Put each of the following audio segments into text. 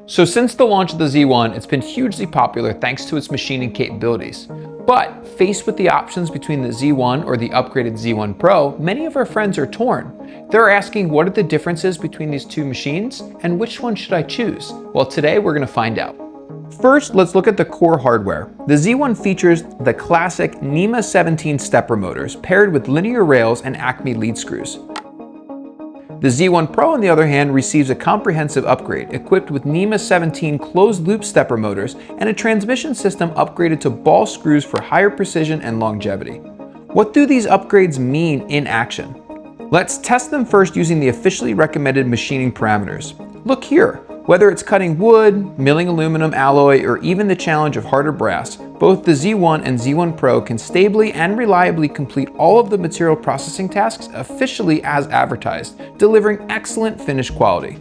So since the launch of the Z1, it's been hugely popular thanks to its machining capabilities. But faced with the options between the Z1 or the upgraded Z1 Pro, many of our friends are torn. They're asking what are the differences between these two machines and which one should I choose? Well, today we're going to find out. First, let's look at the core hardware. The Z1 features the classic NEMA 17 stepper motors paired with linear rails and Acme lead screws. The Z1 Pro, on the other hand, receives a comprehensive upgrade, equipped with NEMA 17 closed-loop stepper motors and a transmission system upgraded to ball screws for higher precision and longevity. What do these upgrades mean in action? Let's test them first using the officially recommended machining parameters. Look here. Whether it's cutting wood, milling aluminum alloy, or even the challenge of harder brass, both the Z1 and Z1 Pro can stably and reliably complete all of the material processing tasks officially as advertised, delivering excellent finish quality.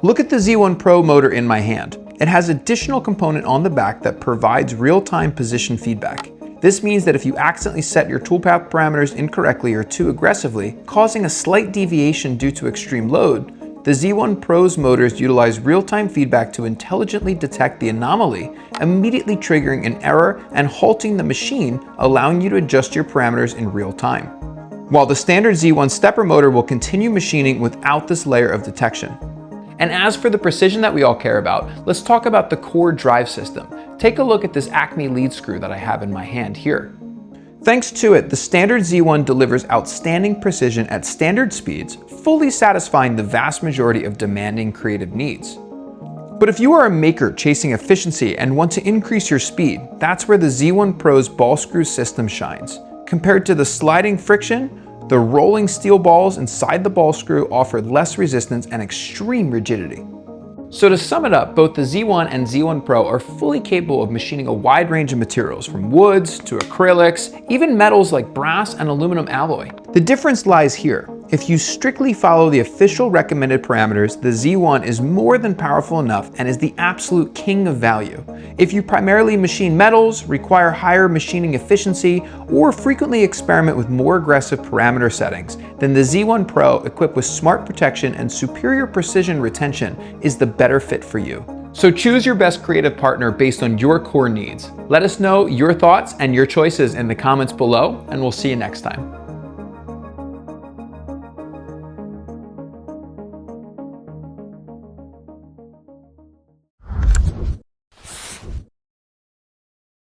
Look at the Z1 Pro motor in my hand. It has an additional component on the back that provides real-time position feedback. This means that if you accidentally set your toolpath parameters incorrectly or too aggressively, causing a slight deviation due to extreme load, the Z1 Pro's motors utilize real-time feedback to intelligently detect the anomaly, immediately triggering an error and halting the machine, allowing you to adjust your parameters in real time. While the standard Z1 stepper motor will continue machining without this layer of detection. And as for the precision that we all care about, let's talk about the core drive system. Take a look at this Acme lead screw that I have in my hand here. Thanks to it, the standard Z1 delivers outstanding precision at standard speeds, fully satisfying the vast majority of demanding creative needs. But if you are a maker chasing efficiency and want to increase your speed, that's where the Z1 Pro's ball screw system shines. Compared to the sliding friction, the rolling steel balls inside the ball screw offer less resistance and extreme rigidity. So to sum it up, both the Z1 and Z1 Pro are fully capable of machining a wide range of materials, from woods to acrylics, even metals like brass and aluminum alloy. The difference lies here. If you strictly follow the official recommended parameters, the Z1 is more than powerful enough and is the absolute king of value. If you primarily machine metals, require higher machining efficiency, or frequently experiment with more aggressive parameter settings, then the Z1 Pro, equipped with smart protection and superior precision retention, is the better fit for you. So choose your best creative partner based on your core needs. Let us know your thoughts and your choices in the comments below, and we'll see you next time.